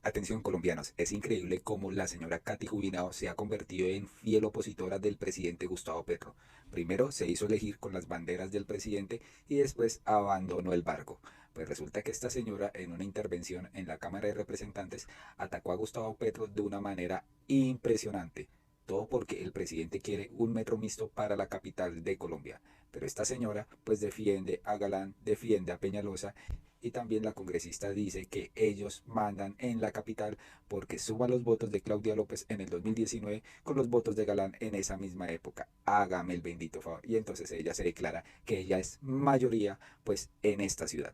Atención colombianos, es increíble cómo la señora Katy Jubinao se ha convertido en fiel opositora del presidente Gustavo Petro. Primero se hizo elegir con las banderas del presidente y después abandonó el barco. Pues resulta que esta señora en una intervención en la Cámara de Representantes atacó a Gustavo Petro de una manera impresionante. Todo porque el presidente quiere un metro mixto para la capital de Colombia. Pero esta señora pues defiende a Galán, defiende a Peñalosa y también la congresista dice que ellos mandan en la capital porque suman los votos de Claudia López en el 2019 con los votos de Galán en esa misma época. Hágame el bendito favor. Y entonces ella se declara que ella es mayoría pues en esta ciudad.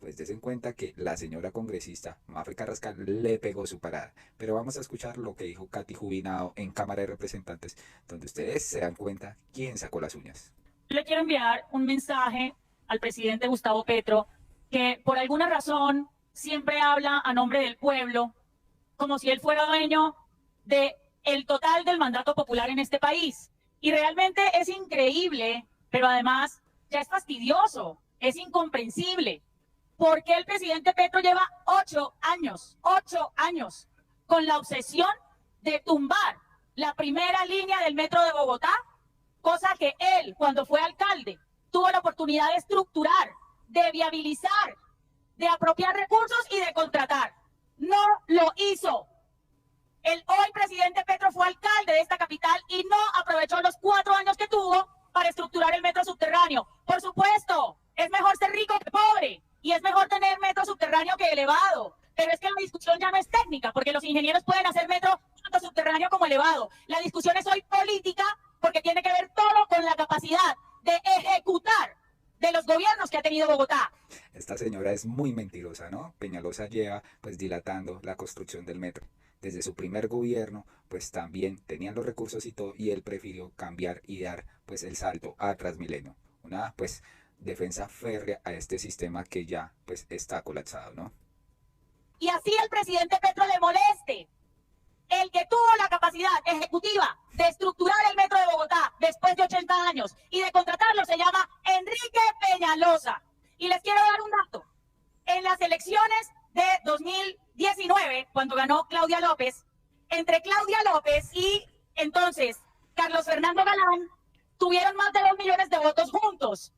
Pues des en cuenta que la señora congresista Mafe Carrascal le pegó su parada. Pero vamos a escuchar lo que dijo Katy Jubinao en Cámara de Representantes, donde ustedes se dan cuenta quién sacó las uñas. Le quiero enviar un mensaje al presidente Gustavo Petro, que por alguna razón siempre habla a nombre del pueblo, como si él fuera dueño del total del mandato popular en este país. Y realmente es increíble, pero además ya es fastidioso, es incomprensible. ¿Por qué el presidente Petro lleva 8 años, con la obsesión de tumbar la primera línea del metro de Bogotá? Cosa que él, cuando fue alcalde, tuvo la oportunidad de estructurar, de viabilizar, de apropiar recursos y de contratar. No lo hizo. El hoy presidente Petro fue alcalde de esta capital y no aprovechó los 4 años que tuvo para estructurar el metro subterráneo. Por supuesto, es mejor ser rico que pobre y es mejor tener metro subterráneo que elevado. Pero es que la discusión ya no es técnica, porque los ingenieros pueden hacer metro tanto subterráneo como elevado. La discusión es hoy política, porque tiene que ver todo con la capacidad de ejecutar de los gobiernos que ha tenido Bogotá. Esta señora es muy mentirosa, ¿no? Peñalosa lleva pues dilatando la construcción del metro. Desde su primer gobierno pues también tenían los recursos y todo y él prefirió cambiar y dar pues el salto a Transmilenio. Una pues defensa férrea a este sistema que ya pues está colapsado, ¿no? Y así el presidente Petro le moleste. El que tuvo la capacidad ejecutiva de estructurar el metro de Bogotá después de 80 años y de contratarlo se llama Enrique Peñalosa. Y les quiero dar un dato. En las elecciones de 2019, cuando ganó Claudia López, entre Claudia López y entonces Carlos Fernando Galán, tuvieron más de 2 millones de votos juntos,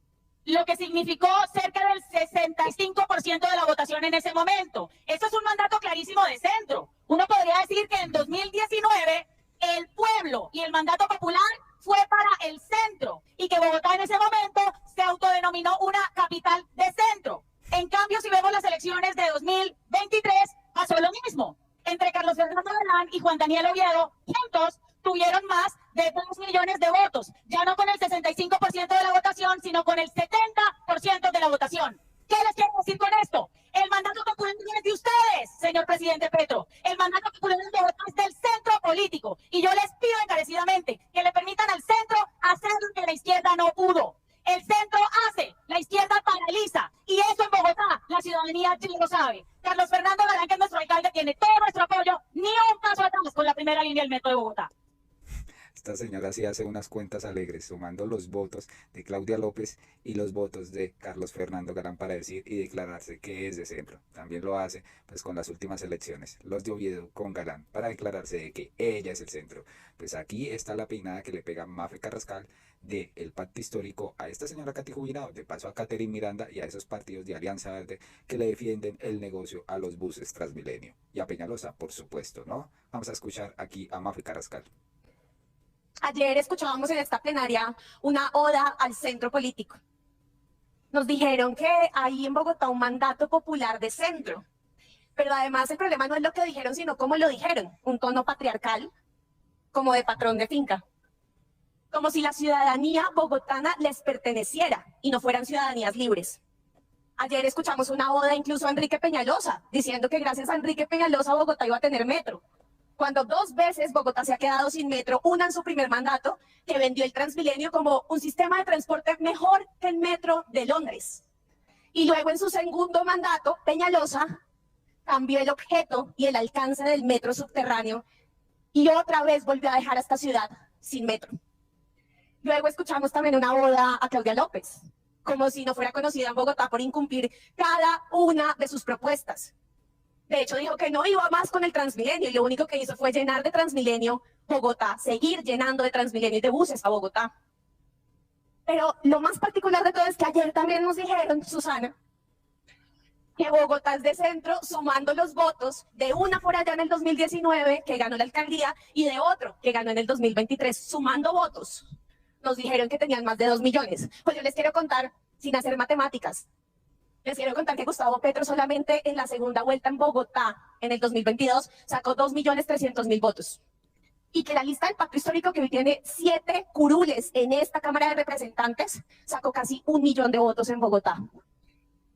lo que significó cerca del 65% de la votación en ese momento. Eso es un mandato clarísimo de centro. Uno podría decir que en 2019 el pueblo y el mandato popular fue para el centro y que Bogotá en ese momento se autodenominó una capital de centro. En cambio, si vemos las elecciones de 2023, pasó lo mismo. Entre Carlos Fernando Galán y Juan Daniel Oviedo, juntos tuvieron más de 2 millones de votos, ya no con el 65% de la votación, sino con el 70% de la votación. ¿Qué les quiero decir con esto? El mandato popular no es de ustedes, señor presidente Petro. El mandato popular de Bogotá es del centro político. Y yo les pido encarecidamente que le permitan al centro hacer lo que la izquierda no pudo. El centro hace, la izquierda paraliza. Y eso en Bogotá, la ciudadanía ya lo sabe. Carlos Fernando Galán, que es nuestro alcalde, tiene todo nuestro apoyo, ni un paso atrás con la primera línea del metro de Bogotá. Esta señora sí hace unas cuentas alegres, sumando los votos de Claudia López y los votos de Carlos Fernando Galán para decir y declararse que es de centro. También lo hace pues con las últimas elecciones, los de Oviedo con Galán, para declararse de que ella es el centro. Pues aquí está la peinada que le pega Mafe Carrascal de el pacto histórico a esta señora Katy Jubinao, de paso a Catherine Miranda y a esos partidos de Alianza Verde que le defienden el negocio a los buses Transmilenio. Y a Peñalosa, por supuesto, ¿no? Vamos a escuchar aquí a Mafe Carrascal. Ayer escuchábamos en esta plenaria una oda al centro político. Nos dijeron que hay en Bogotá un mandato popular de centro, pero además el problema no es lo que dijeron, sino cómo lo dijeron, un tono patriarcal, como de patrón de finca, como si la ciudadanía bogotana les perteneciera y no fueran ciudadanías libres. Ayer escuchamos una oda incluso a Enrique Peñalosa, diciendo que gracias a Enrique Peñalosa Bogotá iba a tener metro. Cuando 2 veces Bogotá se ha quedado sin metro, una en su primer mandato, que vendió el Transmilenio como un sistema de transporte mejor que el metro de Londres. Y luego en su segundo mandato, Peñalosa cambió el objeto y el alcance del metro subterráneo y otra vez volvió a dejar a esta ciudad sin metro. Luego escuchamos también una oda a Claudia López, como si no fuera conocida en Bogotá por incumplir cada una de sus propuestas. De hecho, dijo que no iba más con el Transmilenio y lo único que hizo fue llenar de Transmilenio Bogotá, seguir llenando de Transmilenio y de buses a Bogotá. Pero lo más particular de todo es que ayer también nos dijeron, Susana, que Bogotá es de centro, sumando los votos de una por allá en el 2019, que ganó la alcaldía, y de otro, que ganó en el 2023, sumando votos. Nos dijeron que tenían más de 2 millones. Pues yo les quiero contar, sin hacer matemáticas, les quiero contar que Gustavo Petro solamente en la segunda vuelta en Bogotá, en el 2022, sacó 2.300.000 votos. Y que la lista del pacto histórico, que hoy tiene 7 curules en esta Cámara de Representantes, sacó casi 1 millón de votos en Bogotá.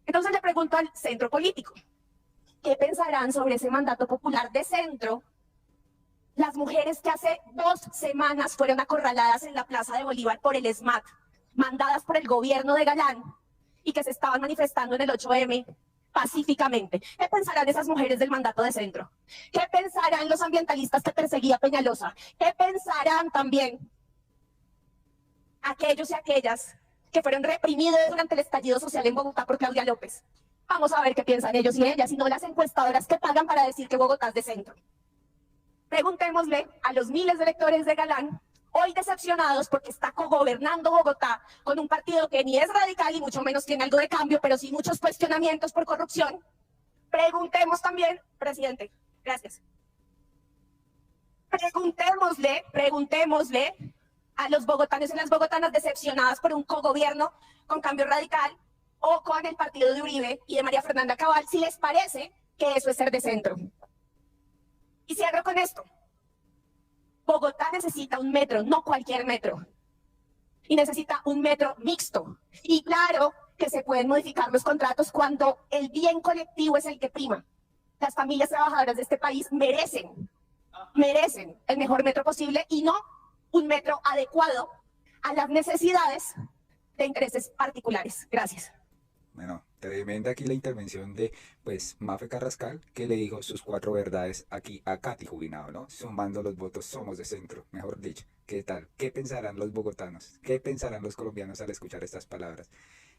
Entonces le pregunto al centro político, ¿qué pensarán sobre ese mandato popular de centro? Las mujeres que hace 2 semanas fueron acorraladas en la Plaza de Bolívar por el ESMAD, mandadas por el gobierno de Galán, y que se estaban manifestando en el 8M pacíficamente. ¿Qué pensarán esas mujeres del mandato de centro? ¿Qué pensarán los ambientalistas que perseguía Peñalosa? ¿Qué pensarán también aquellos y aquellas que fueron reprimidos durante el estallido social en Bogotá por Claudia López? Vamos a ver qué piensan ellos y ellas, y no las encuestadoras que pagan para decir que Bogotá es de centro. Preguntémosle a los miles de electores de Galán, hoy decepcionados porque está cogobernando Bogotá con un partido que ni es radical y mucho menos tiene algo de cambio, pero sí muchos cuestionamientos por corrupción. Preguntemos también, presidente, gracias. Preguntémosle a los bogotanos y las bogotanas decepcionadas por un cogobierno con Cambio Radical o con el partido de Uribe y de María Fernanda Cabal, si les parece que eso es ser de centro. Y cierro con esto. Bogotá necesita un metro, no cualquier metro. Y necesita un metro mixto. Y claro que se pueden modificar los contratos cuando el bien colectivo es el que prima. Las familias trabajadoras de este país merecen el mejor metro posible y no un metro adecuado a las necesidades de intereses particulares. Gracias. Bueno, tremenda aquí la intervención de, pues, Mafe Carrascal, que le dijo sus 4 verdades aquí a Katy Jubinado, ¿no? Sumando los votos, somos de centro, mejor dicho. ¿Qué tal? ¿Qué pensarán los bogotanos? ¿Qué pensarán los colombianos al escuchar estas palabras?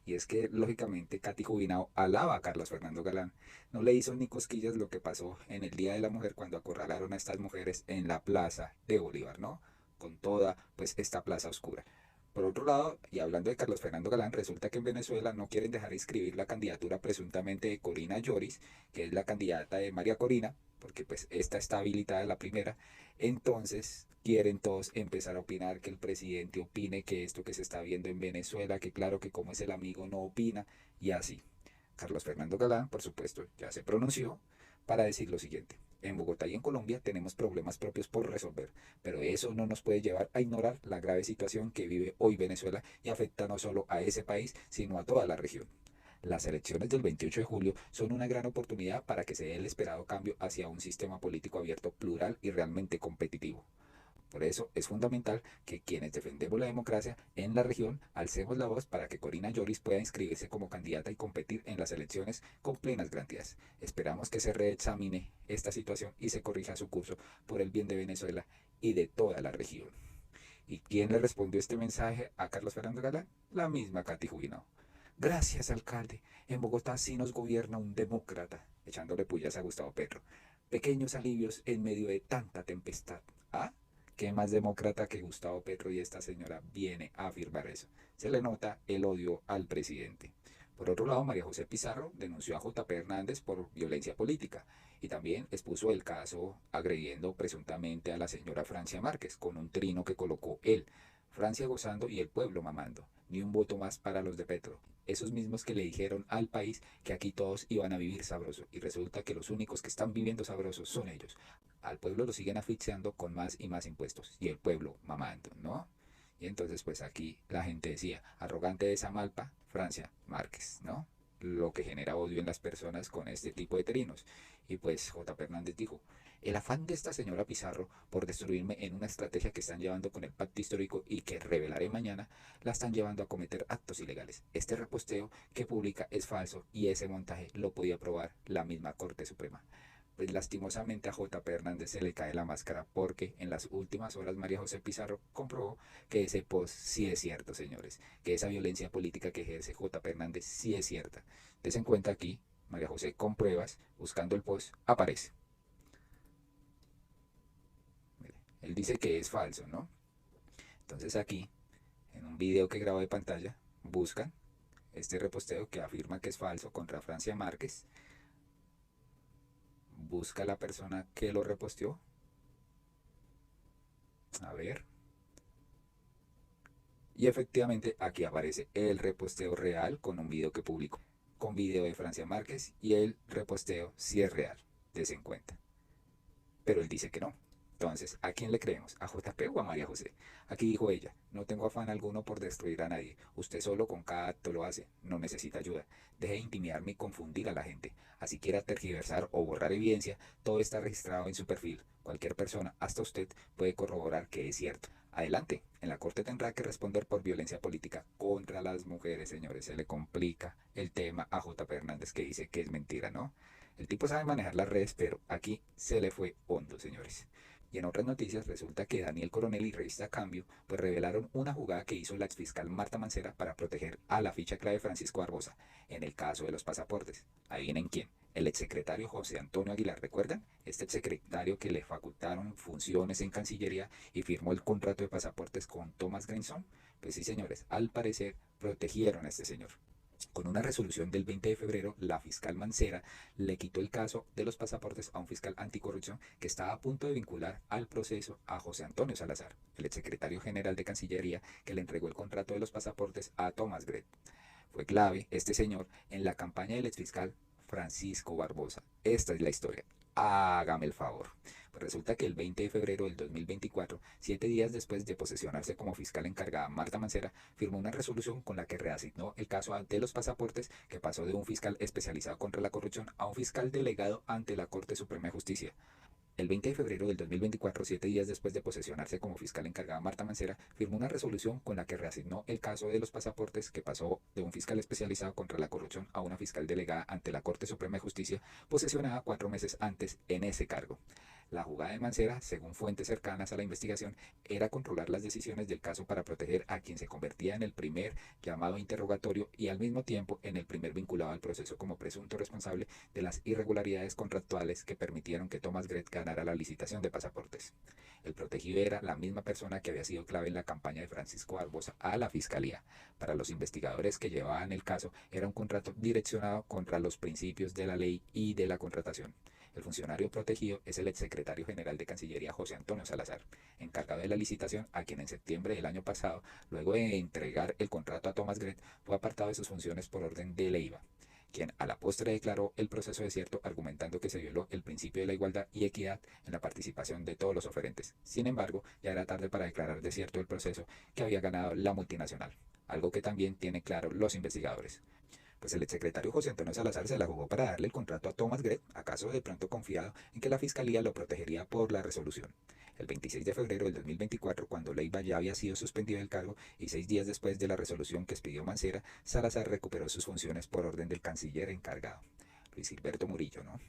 Y es que, lógicamente, Katy Jubinado alaba a Carlos Fernando Galán. No le hizo ni cosquillas lo que pasó en el Día de la Mujer cuando acorralaron a estas mujeres en la plaza de Bolívar, ¿no? Con toda, pues, esta plaza oscura. Por otro lado, y hablando de Carlos Fernando Galán, resulta que en Venezuela no quieren dejar inscribir la candidatura presuntamente de Corina Lloris, que es la candidata de María Corina, porque pues esta está habilitada la primera. Entonces quieren todos empezar a opinar, que el presidente opine que esto que se está viendo en Venezuela, que claro que como es el amigo no opina, y así. Carlos Fernando Galán, por supuesto, ya se pronunció para decir lo siguiente. En Bogotá y en Colombia tenemos problemas propios por resolver, pero eso no nos puede llevar a ignorar la grave situación que vive hoy Venezuela y afecta no solo a ese país, sino a toda la región. Las elecciones del 28 de julio son una gran oportunidad para que se dé el esperado cambio hacia un sistema político abierto, plural y realmente competitivo. Por eso es fundamental que quienes defendemos la democracia en la región alcemos la voz para que Corina Lloris pueda inscribirse como candidata y competir en las elecciones con plenas garantías. Esperamos que se reexamine esta situación y se corrija su curso por el bien de Venezuela y de toda la región. ¿Y quién le respondió este mensaje a Carlos Fernando Galán? La misma Katy Jubinao. Gracias, alcalde. En Bogotá sí nos gobierna un demócrata, echándole pullas a Gustavo Petro. Pequeños alivios en medio de tanta tempestad. ¿Ah? ¿Qué más demócrata que Gustavo Petro y esta señora viene a afirmar eso? Se le nota el odio al presidente. Por otro lado, María José Pizarro denunció a J.P. Hernández por violencia política y también expuso el caso agrediendo presuntamente a la señora Francia Márquez con un trino que colocó él. Francia gozando y el pueblo mamando. Ni un voto más para los de Petro. Esos mismos que le dijeron al país que aquí todos iban a vivir sabroso y resulta que los únicos que están viviendo sabrosos son ellos. Al pueblo lo siguen asfixiando con más y más impuestos y el pueblo mamando, ¿no? Y entonces pues aquí la gente decía, arrogante de esa malpa, Francia Márquez, ¿no? Lo que genera odio en las personas con este tipo de trinos. Y pues J. Hernández dijo, el afán de esta señora Pizarro por destruirme en una estrategia que están llevando con el pacto histórico y que revelaré mañana, la están llevando a cometer actos ilegales. Este reposteo que publica es falso y ese montaje lo podía probar la misma Corte Suprema. Pues lastimosamente a J.P. Hernández se le cae la máscara porque en las últimas horas María José Pizarro comprobó que ese post sí es cierto, señores, que esa violencia política que ejerce J.P. Hernández sí es cierta. Des en cuenta aquí María José con pruebas, buscando el post, aparece. Mire, él dice que es falso, ¿no? Entonces aquí, en un video que grabó de pantalla, buscan este reposteo que afirma que es falso contra Francia Márquez. Busca la persona que lo reposteó. A ver. Y efectivamente aquí aparece el reposteo real con un video que publicó, con video de Francia Márquez, y el reposteo sí es real, des en cuenta. Pero él dice que no. Entonces, ¿a quién le creemos? ¿A JP o a María José? Aquí dijo ella: no tengo afán alguno por destruir a nadie. Usted solo con cada acto lo hace. No necesita ayuda. Deje de intimidarme y confundir a la gente. Así quiera tergiversar o borrar evidencia, todo está registrado en su perfil. Cualquier persona, hasta usted, puede corroborar que es cierto. Adelante. En la corte tendrá que responder por violencia política contra las mujeres, señores. Se le complica el tema a JP Hernández, que dice que es mentira, ¿no? El tipo sabe manejar las redes, pero aquí se le fue hondo, señores. Y en otras noticias resulta que Daniel Coronel y Revista Cambio pues revelaron una jugada que hizo la exfiscal Marta Mancera para proteger a la ficha clave Francisco Barbosa en el caso de los pasaportes. Adivinen quién: el exsecretario José Antonio Aguilar. ¿Recuerdan? Este exsecretario que le facultaron funciones en Cancillería y firmó el contrato de pasaportes con Thomas Grenson. Pues sí, señores, al parecer protegieron a este señor. Con una resolución del 20 de febrero, la fiscal Mancera le quitó el caso de los pasaportes a un fiscal anticorrupción que estaba a punto de vincular al proceso a José Antonio Salazar, el exsecretario general de Cancillería que le entregó el contrato de los pasaportes a Thomas Gret. Fue clave este señor en la campaña del exfiscal Francisco Barbosa. Esta es la historia. Hágame el favor. Pues resulta que el 20 de febrero del 2024, 7 días después de posesionarse como fiscal encargada, Marta Mancera firmó una resolución con la que reasignó el caso de los pasaportes, que pasó de un fiscal especializado contra la corrupción a un fiscal delegado ante la Corte Suprema de Justicia. El 20 de febrero del 2024, 7 días después de posesionarse como fiscal encargada, Marta Mancera firmó una resolución con la que reasignó el caso de los pasaportes, que pasó de un fiscal especializado contra la corrupción a una fiscal delegada ante la Corte Suprema de Justicia, posesionada 4 meses antes en ese cargo. La jugada de Mancera, según fuentes cercanas a la investigación, era controlar las decisiones del caso para proteger a quien se convertía en el primer llamado a interrogatorio y al mismo tiempo en el primer vinculado al proceso como presunto responsable de las irregularidades contractuales que permitieron que Thomas Gret ganara la licitación de pasaportes. El protegido era la misma persona que había sido clave en la campaña de Francisco Barbosa a la fiscalía. Para los investigadores que llevaban el caso, era un contrato direccionado contra los principios de la ley y de la contratación. El funcionario protegido es el exsecretario general de Cancillería José Antonio Salazar, encargado de la licitación, a quien en septiembre del año pasado, luego de entregar el contrato a Thomas Gret, fue apartado de sus funciones por orden de Leiva, quien a la postre declaró el proceso desierto, argumentando que se violó el principio de la igualdad y equidad en la participación de todos los oferentes. Sin embargo, ya era tarde para declarar desierto el proceso que había ganado la multinacional, algo que también tienen claro los investigadores. Pues el exsecretario José Antonio Salazar se la jugó para darle el contrato a Thomas Gret, acaso de pronto confiado en que la fiscalía lo protegería por la resolución. El 26 de febrero del 2024, cuando Leiva ya había sido suspendido del cargo y 6 días después de la resolución que expidió Mancera, Salazar recuperó sus funciones por orden del canciller encargado, Luis Gilberto Murillo, ¿no?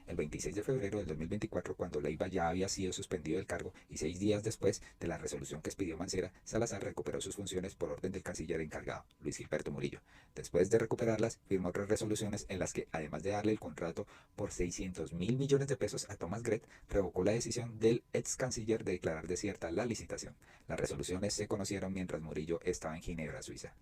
El 26 de febrero del 2024, cuando Leiva ya había sido suspendido del cargo y 6 días después de la resolución que expidió Mancera, Salazar recuperó sus funciones por orden del canciller encargado, Luis Gilberto Murillo. Después de recuperarlas, firmó otras resoluciones en las que, además de darle el contrato por 600.000 millones de pesos a Thomas Gret, revocó la decisión del ex canciller de declarar desierta la licitación. Las resoluciones se conocieron mientras Murillo estaba en Ginebra, Suiza.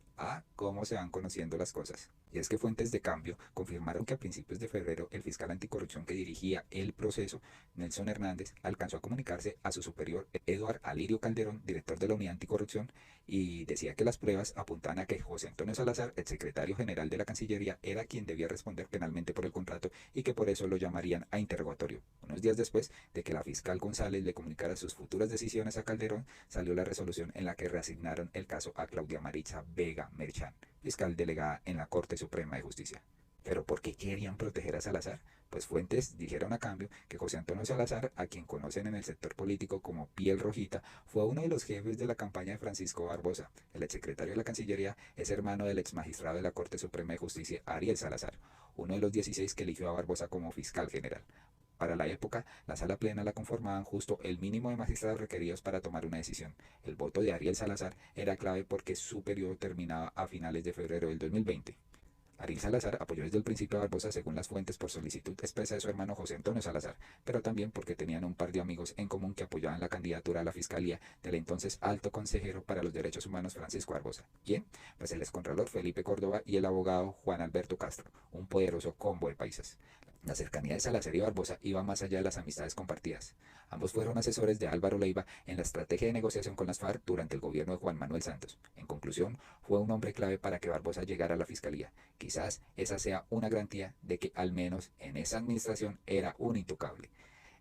Cómo se van conociendo las cosas. Y es que fuentes de Cambio confirmaron que a principios de febrero el fiscal anticorrupción que dirigía el proceso, Nelson Hernández, alcanzó a comunicarse a su superior, Eduard Alirio Calderón, director de la Unidad Anticorrupción, y decía que las pruebas apuntaban a que José Antonio Salazar, el secretario general de la Cancillería, era quien debía responder penalmente por el contrato y que por eso lo llamarían a interrogatorio. Unos días después de que la fiscal González le comunicara sus futuras decisiones a Calderón, salió la resolución en la que reasignaron el caso a Claudia Maritza Vega Merchán, fiscal delegada en la Corte Suprema de Justicia. ¿Pero por qué querían proteger a Salazar? Pues fuentes dijeron a Cambio que José Antonio Salazar, a quien conocen en el sector político como Piel Rojita, fue uno de los jefes de la campaña de Francisco Barbosa. El exsecretario de la Cancillería es hermano del exmagistrado de la Corte Suprema de Justicia, Ariel Salazar, uno de los 16 que eligió a Barbosa como fiscal general. Para la época, la sala plena la conformaban justo el mínimo de magistrados requeridos para tomar una decisión. El voto de Ariel Salazar era clave porque su periodo terminaba a finales de febrero del 2020. Ariel Salazar apoyó desde el principio a Barbosa según las fuentes por solicitud expresa de su hermano José Antonio Salazar, pero también porque tenían un par de amigos en común que apoyaban la candidatura a la fiscalía del entonces alto consejero para los derechos humanos Francisco Barbosa. ¿Quién? Pues el excontralor Felipe Córdoba y el abogado Juan Alberto Castro, un poderoso combo de paisas. La cercanía de Salazar y Barbosa iba más allá de las amistades compartidas. Ambos fueron asesores de Álvaro Leiva en la estrategia de negociación con las FARC durante el gobierno de Juan Manuel Santos. En conclusión, fue un hombre clave para que Barbosa llegara a la fiscalía. Quizás esa sea una garantía de que al menos en esa administración era un intocable.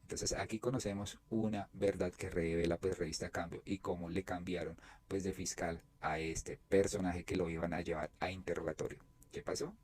Entonces aquí conocemos una verdad que revela pues revista Cambio y cómo le cambiaron pues de fiscal a este personaje que lo iban a llevar a interrogatorio. ¿Qué pasó?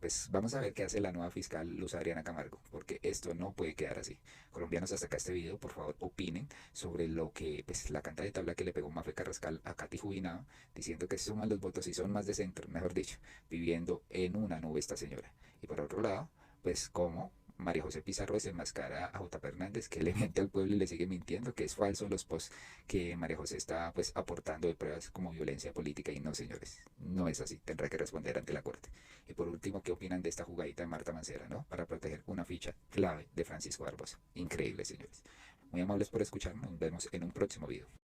Pues vamos a ver qué hace la nueva fiscal Luz Adriana Camargo, porque esto no puede quedar así. Colombianos, hasta acá este video, por favor opinen sobre lo que, pues la canta de tabla que le pegó Mafe Carrascal a Katy Jubinado, diciendo que suman los votos y son más de centro, mejor dicho, viviendo en una nube esta señora. Y por otro lado, pues como María José Pizarro desenmascara a J. Fernández, que le miente al pueblo y le sigue mintiendo, que es falso los posts que María José está pues aportando de pruebas como violencia política, y no, señores, no es así, tendrá que responder ante la corte. Y por último, ¿qué opinan de esta jugadita de Marta Mancera, ¿no? Para proteger una ficha clave de Francisco Barbosa. Increíble, señores. Muy amables por escucharnos, nos vemos en un próximo video.